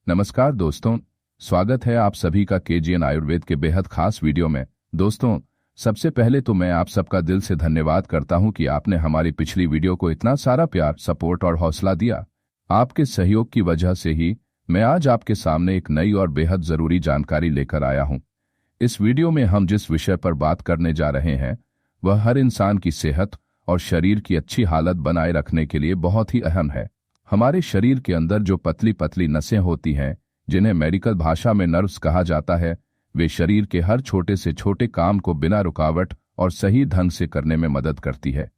नमस्कार दोस्तों, स्वागत है आप सभी का केजीएन आयुर्वेद के बेहद खास वीडियो में। दोस्तों, सबसे पहले तो मैं आप सबका दिल से धन्यवाद करता हूं कि आपने हमारी पिछली वीडियो को इतना सारा प्यार, सपोर्ट और हौसला दिया। आपके सहयोग की वजह से ही मैं आज आपके सामने एक नई और बेहद जरूरी जानकारी लेकर आया हूं। इस वीडियो में हम जिस विषय पर बात करने जा रहे हैं वह हर इंसान की सेहत और शरीर की अच्छी हालत बनाए रखने के लिए बहुत ही अहम है। हमारे शरीर के अंदर जो पतली पतली नसें होती हैं, जिन्हें मेडिकल भाषा में नर्व्स कहा जाता है, वे शरीर के हर छोटे से छोटे काम को बिना रुकावट और सही ढंग से करने में मदद करती है।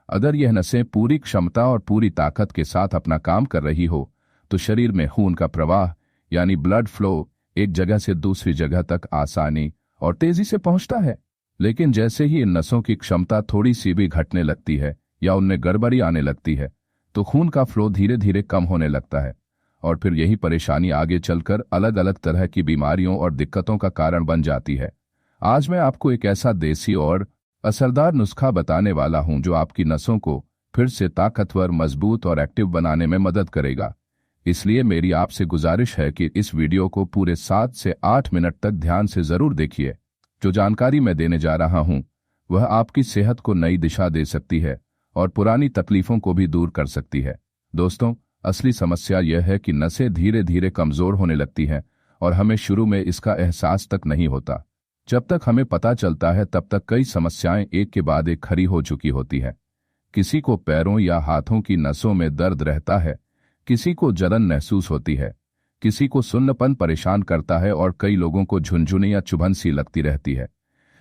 अगर यह नसें पूरी क्षमता और पूरी ताकत के साथ अपना काम कर रही हो तो शरीर में खून का प्रवाह यानी ब्लड फ्लो एक जगह से दूसरी जगह तक आसानी और तेजी से पहुंचता है। लेकिन जैसे ही इन नसों की क्षमता थोड़ी सी भी घटने लगती है या उनमें गड़बड़ी आने लगती है तो खून का फ्लो धीरे धीरे कम होने लगता है और फिर यही परेशानी आगे चलकर अलग अलग तरह की बीमारियों और दिक्कतों का कारण बन जाती है। आज मैं आपको एक ऐसा देसी और असरदार नुस्खा बताने वाला हूं जो आपकी नसों को फिर से ताकतवर, मजबूत और एक्टिव बनाने में मदद करेगा। इसलिए मेरी आपसे गुजारिश है कि इस वीडियो को पूरे 7 से 8 मिनट तक ध्यान से जरूर देखिए। जो जानकारी मैं देने जा रहा हूं वह आपकी सेहत को नई दिशा दे सकती है और पुरानी तकलीफों को भी दूर कर सकती है। दोस्तों, असली समस्या यह है कि नसें धीरे धीरे कमजोर होने लगती हैं और हमें शुरू में इसका एहसास तक नहीं होता। जब तक हमें पता चलता है तब तक कई समस्याएं एक के बाद एक खड़ी हो चुकी होती हैं। किसी को पैरों या हाथों की नसों में दर्द रहता है, किसी को जलन महसूस होती है, किसी को सुन्नपन परेशान करता है और कई लोगों को झुनझुनी या चुभन सी लगती रहती है।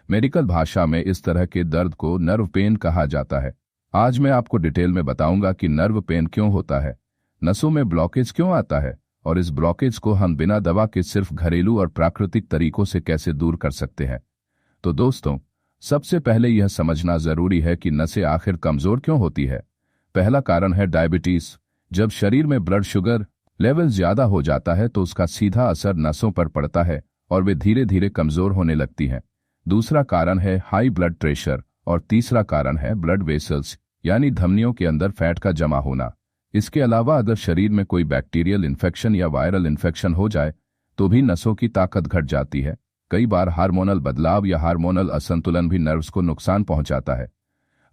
मेडिकल भाषा में इस तरह के दर्द को नर्व पेन कहा जाता है। आज मैं आपको डिटेल में बताऊंगा कि नर्व पेन क्यों होता है, नसों में ब्लॉकेज क्यों आता है और इस ब्लॉकेज को हम बिना दवा के सिर्फ घरेलू और प्राकृतिक तरीकों से कैसे दूर कर सकते हैं। तो दोस्तों, सबसे पहले यह समझना जरूरी है कि नसें आखिर कमजोर क्यों होती है। पहला कारण है डायबिटीज। जब शरीर में ब्लड शुगर लेवल ज्यादा हो जाता है तो उसका सीधा असर नसों पर पड़ता है और वे धीरे धीरे कमजोर होने लगती हैं। दूसरा कारण है हाई ब्लड प्रेशर और तीसरा कारण है ब्लड वेसल्स यानी धमनियों के अंदर फैट का जमा होना। इसके अलावा अगर शरीर में कोई बैक्टीरियल इन्फेक्शन या वायरल इन्फेक्शन हो जाए तो भी नसों की ताकत घट जाती है। कई बार हार्मोनल बदलाव या हार्मोनल असंतुलन भी नर्व्स को नुकसान पहुंचाता है।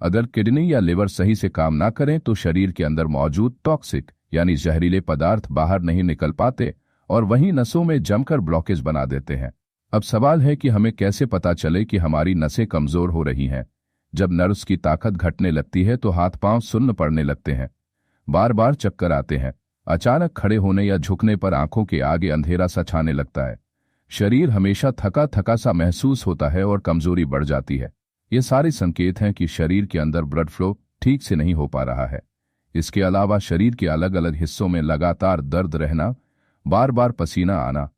अगर किडनी या लिवर सही से काम ना करें तो शरीर के अंदर मौजूद टॉक्सिक यानी जहरीले पदार्थ बाहर नहीं निकल पाते और वहीं नसों में जमकर ब्लॉकेज बना देते हैं। अब सवाल है कि हमें कैसे पता चले कि हमारी नसें कमजोर हो रही हैं। जब नर्व्स की ताकत घटने लगती है तो हाथ पांव सुन्न पड़ने लगते हैं, बार बार चक्कर आते हैं, अचानक खड़े होने या झुकने पर आंखों के आगे अंधेरा सा छाने लगता है, शरीर हमेशा थका थका सा महसूस होता है और कमजोरी बढ़ जाती है। ये सारे संकेत हैं कि शरीर के अंदर ब्लड फ्लो ठीक से नहीं हो पा रहा है। इसके अलावा शरीर के अलग अलग हिस्सों में लगातार दर्द रहना, बार बार पसीना आना,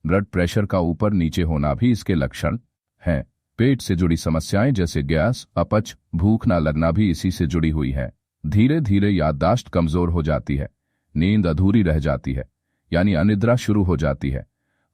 ब्लड प्रेशर का ऊपर नीचे होना भी इसके लक्षण हैं। पेट से जुड़ी समस्याएं जैसे गैस, अपच, भूख न लगना भी इसी से जुड़ी हुई है। धीरे धीरे याददाश्त कमजोर हो जाती है, नींद अधूरी रह जाती है यानी अनिद्रा शुरू हो जाती है,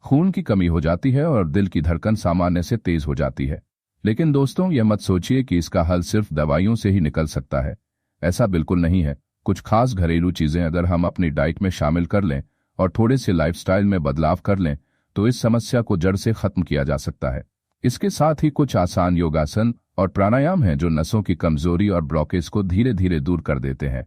खून की कमी हो जाती है और दिल की धड़कन सामान्य से तेज हो जाती है। लेकिन दोस्तों, यह मत सोचिए कि इसका हल सिर्फ दवाइयों से ही निकल सकता है। ऐसा बिल्कुल नहीं है। कुछ खास घरेलू चीजें अगर हम अपनी डाइट में शामिल कर लें और थोड़े से लाइफस्टाइल में बदलाव कर लें तो इस समस्या को जड़ से खत्म किया जा सकता है। इसके साथ ही कुछ आसान योगासन और प्राणायाम हैं जो नसों की कमजोरी और ब्लॉकेज को धीरे धीरे दूर कर देते हैं।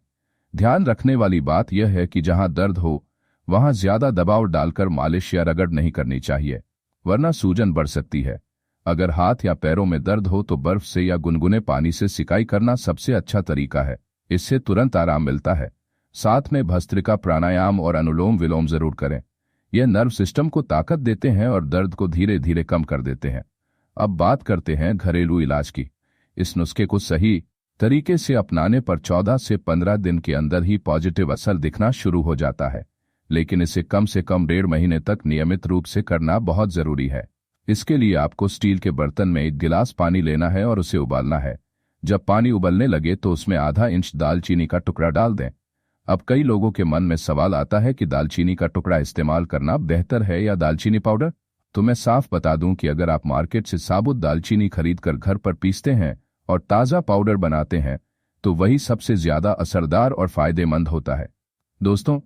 ध्यान रखने वाली बात यह है कि जहां दर्द हो वहां ज्यादा दबाव डालकर मालिश या रगड़ नहीं करनी चाहिए, वरना सूजन बढ़ सकती है। अगर हाथ या पैरों में दर्द हो तो बर्फ से या गुनगुने पानी से सिकाई करना सबसे अच्छा तरीका है, इससे तुरंत आराम मिलता है। साथ में भस्त्रिका प्राणायाम और अनुलोम विलोम जरूर करें। यह नर्व सिस्टम को ताकत देते हैं और दर्द को धीरे धीरे कम कर देते हैं। अब बात करते हैं घरेलू इलाज की। इस नुस्खे को सही तरीके से अपनाने पर 14 से 15 दिन के अंदर ही पॉजिटिव असर दिखना शुरू हो जाता है, लेकिन इसे कम से कम 1.5 महीने तक नियमित रूप से करना बहुत जरूरी है। इसके लिए आपको स्टील के बर्तन में 1 गिलास पानी लेना है और उसे उबालना है। जब पानी उबलने लगे तो उसमें आधा इंच दालचीनी का टुकड़ा डाल दें। अब कई लोगों के मन में सवाल आता है कि दालचीनी का टुकड़ा इस्तेमाल करना बेहतर है या दालचीनी पाउडर। तो मैं साफ बता दूं कि अगर आप मार्केट से साबुत दालचीनी खरीदकर घर पर पीसते हैं और ताज़ा पाउडर बनाते हैं तो वही सबसे ज्यादा असरदार और फायदेमंद होता है। दोस्तों,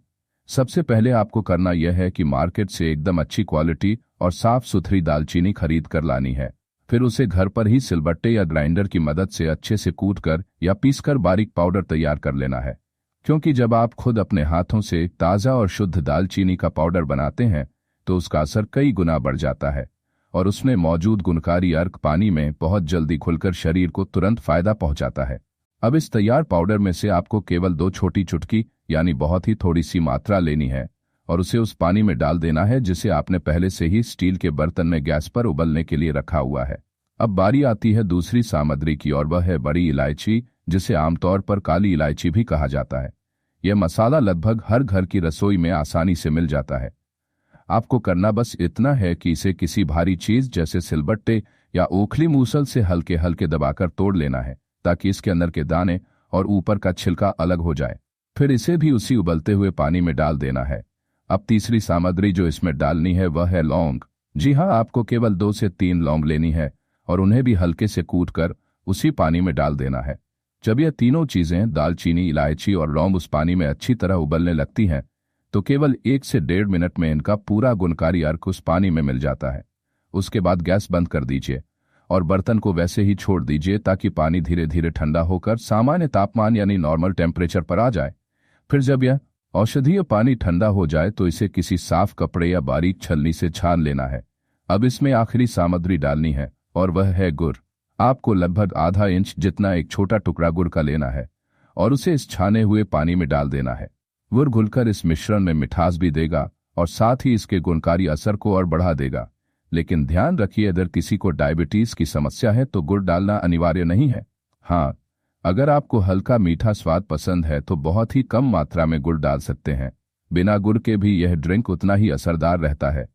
सबसे पहले आपको करना यह है कि मार्केट से एकदम अच्छी क्वालिटी और साफ सुथरी दालचीनी खरीद कर लानी है। फिर उसे घर पर ही सिलबट्टे या ग्राइंडर की मदद से अच्छे से कूट कर या पीसकर बारीक पाउडर तैयार कर लेना है। क्योंकि जब आप खुद अपने हाथों से ताज़ा और शुद्ध दालचीनी का पाउडर बनाते हैं तो उसका असर कई गुना बढ़ जाता है और उसमें मौजूद गुणकारी अर्क पानी में बहुत जल्दी घुलकर शरीर को तुरंत फायदा पहुंचाता है। अब इस तैयार पाउडर में से आपको केवल 2 छोटी चुटकी यानी बहुत ही थोड़ी सी मात्रा लेनी है और उसे उस पानी में डाल देना है जिसे आपने पहले से ही स्टील के बर्तन में गैस पर उबलने के लिए रखा हुआ है। अब बारी आती है दूसरी सामग्री की और वह है बड़ी इलायची, जिसे आमतौर पर काली इलायची भी कहा जाता है। यह मसाला लगभग हर घर की रसोई में आसानी से मिल जाता है। आपको करना बस इतना है कि इसे किसी भारी चीज जैसे सिलबट्टे या ओखली मूसल से हल्के हल्के दबाकर तोड़ लेना है ताकि इसके अंदर के दाने और ऊपर का छिलका अलग हो जाए। फिर इसे भी उसी उबलते हुए पानी में डाल देना है। अब तीसरी सामग्री जो इसमें डालनी है वह है लौंग। जी हाँ, आपको केवल 2 से 3 लौंग लेनी है और उन्हें भी हल्के से कूट कर उसी पानी में डाल देना है। जब यह तीनों चीजें दालचीनी, इलायची और लौंग उस पानी में अच्छी तरह उबलने लगती हैं तो केवल 1 से 1.5 मिनट में इनका पूरा गुणकारी अर्क उस पानी में मिल जाता है। उसके बाद गैस बंद कर दीजिए और बर्तन को वैसे ही छोड़ दीजिए ताकि पानी धीरे धीरे ठंडा होकर सामान्य तापमान यानी नॉर्मल टेम्परेचर पर आ जाए। फिर जब यह औषधीय पानी ठंडा हो जाए तो इसे किसी साफ कपड़े या बारीक छलनी से छान लेना है। अब इसमें आखिरी सामग्री डालनी है और वह है गुड़। आपको लगभग आधा इंच जितना एक छोटा टुकड़ा गुड़ का लेना है और उसे इस छाने हुए पानी में डाल देना है। गुड़ घुलकर इस मिश्रण में मिठास भी देगा और साथ ही इसके गुणकारी असर को और बढ़ा देगा। लेकिन ध्यान रखिए, अगर किसी को डायबिटीज की समस्या है तो गुड़ डालना अनिवार्य नहीं है। हाँ, अगर आपको हल्का मीठा स्वाद पसंद है तो बहुत ही कम मात्रा में गुड़ डाल सकते हैं। बिना गुड़ के भी यह ड्रिंक उतना ही असरदार रहता है।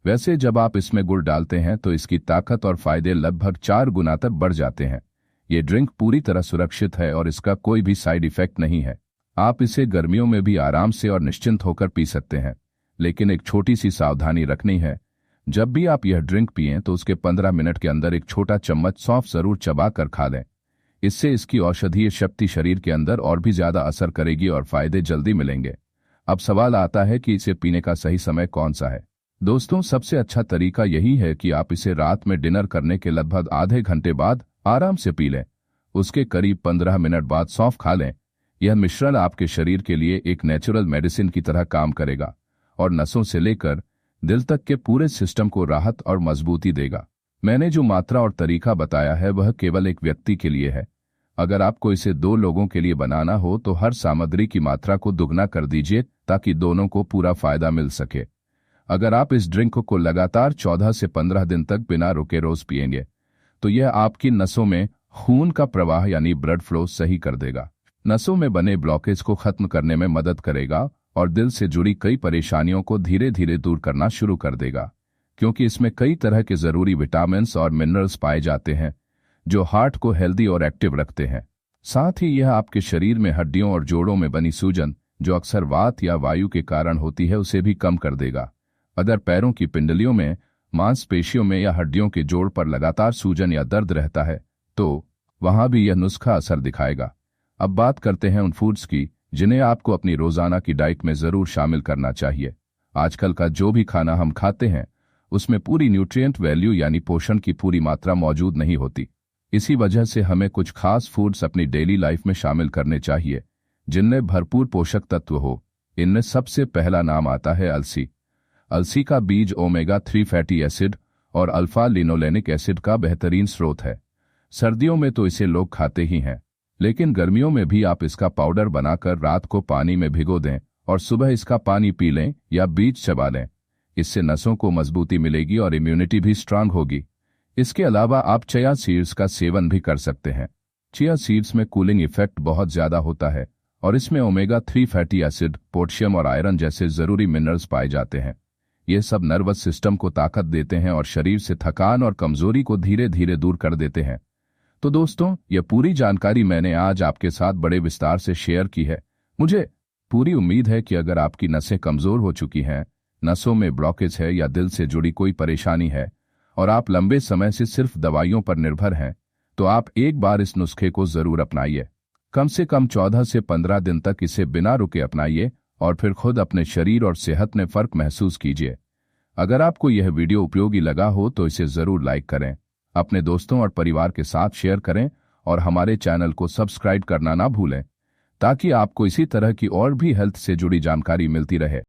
वैसे जब आप इसमें गुड़ डालते हैं तो इसकी ताकत और फायदे लगभग 4 गुना तक बढ़ जाते हैं। ये ड्रिंक पूरी तरह सुरक्षित है और इसका कोई भी साइड इफेक्ट नहीं है। आप इसे गर्मियों में भी आराम से और निश्चिंत होकर पी सकते हैं। लेकिन एक छोटी सी सावधानी रखनी है, जब भी आप यह ड्रिंक पिएं तो उसके 15 मिनट के अंदर एक छोटा चम्मच सौंफ जरूर चबा कर खा लें। इससे इसकी औषधीय शक्ति शरीर के अंदर और भी ज्यादा असर करेगी और फायदे जल्दी मिलेंगे। अब सवाल आता है कि इसे पीने का सही समय कौन सा है। दोस्तों, सबसे अच्छा तरीका यही है कि आप इसे रात में डिनर करने के लगभग आधे घंटे बाद आराम से पी लें। उसके करीब 15 मिनट बाद सौंफ खा लें। यह मिश्रण आपके शरीर के लिए एक नेचुरल मेडिसिन की तरह काम करेगा और नसों से लेकर दिल तक के पूरे सिस्टम को राहत और मजबूती देगा। मैंने जो मात्रा और तरीका बताया है वह केवल एक व्यक्ति के लिए है। अगर आपको इसे 2 लोगों के लिए बनाना हो तो हर सामग्री की मात्रा को दुगना कर दीजिए ताकि दोनों को पूरा फायदा मिल सके। अगर आप इस ड्रिंक को लगातार 14 से 15 दिन तक बिना रुके रोज पिएंगे तो यह आपकी नसों में खून का प्रवाह यानी ब्लड फ्लो सही कर देगा, नसों में बने ब्लॉकेज को खत्म करने में मदद करेगा और दिल से जुड़ी कई परेशानियों को धीरे धीरे दूर करना शुरू कर देगा। क्योंकि इसमें कई तरह के जरूरी विटामिन और मिनरल्स पाए जाते हैं जो हार्ट को हेल्दी और एक्टिव रखते हैं। साथ ही यह आपके शरीर में हड्डियों और जोड़ों में बनी सूजन जो अक्सर वात या वायु के कारण होती है उसे भी कम कर देगा। अगर पैरों की पिंडलियों में, मांसपेशियों में या हड्डियों के जोड़ पर लगातार सूजन या दर्द रहता है तो वहां भी यह नुस्खा असर दिखाएगा। अब बात करते हैं उन फूड्स की जिन्हें आपको अपनी रोजाना की डाइट में जरूर शामिल करना चाहिए। आजकल का जो भी खाना हम खाते हैं उसमें पूरी न्यूट्रिएंट वैल्यू यानी पोषण की पूरी मात्रा मौजूद नहीं होती। इसी वजह से हमें कुछ खास फूड्स अपनी डेली लाइफ में शामिल करने चाहिए जिनमें भरपूर पोषक तत्व हो। इनमें सबसे पहला नाम आता है अलसी। अलसी का बीज ओमेगा 3 फैटी एसिड और अल्फा लिनोलेनिक एसिड का बेहतरीन स्रोत है। सर्दियों में तो इसे लोग खाते ही हैं, लेकिन गर्मियों में भी आप इसका पाउडर बनाकर रात को पानी में भिगो दें और सुबह इसका पानी पी लें या बीज चबा लें। इससे नसों को मजबूती मिलेगी और इम्यूनिटी भी स्ट्रांग होगी। इसके अलावा आप चिया सीड्स का सेवन भी कर सकते हैं। चिया सीड्स में कूलिंग इफेक्ट बहुत ज्यादा होता है और इसमें ओमेगा 3 फैटी एसिड, पोटेशियम और आयरन जैसे जरूरी मिनरल्स पाए जाते हैं। ये सब नर्वस सिस्टम को ताकत देते हैं और शरीर से थकान और कमजोरी को धीरे धीरे दूर कर देते हैं। तो दोस्तों, यह पूरी जानकारी मैंने आज आपके साथ बड़े विस्तार से शेयर की है। मुझे पूरी उम्मीद है कि अगर आपकी नसें कमजोर हो चुकी हैं, नसों में ब्लॉकेज है या दिल से जुड़ी कोई परेशानी है और आप लंबे समय से सिर्फ दवाइयों पर निर्भर हैं, तो आप एक बार इस नुस्खे को जरूर अपनाइए। कम से कम 14 से 15 दिन तक इसे बिना रुके अपनाइए और फिर खुद अपने शरीर और सेहत में फर्क महसूस कीजिए। अगर आपको यह वीडियो उपयोगी लगा हो तो इसे जरूर लाइक करें, अपने दोस्तों और परिवार के साथ शेयर करें और हमारे चैनल को सब्सक्राइब करना ना भूलें, ताकि आपको इसी तरह की और भी हेल्थ से जुड़ी जानकारी मिलती रहे।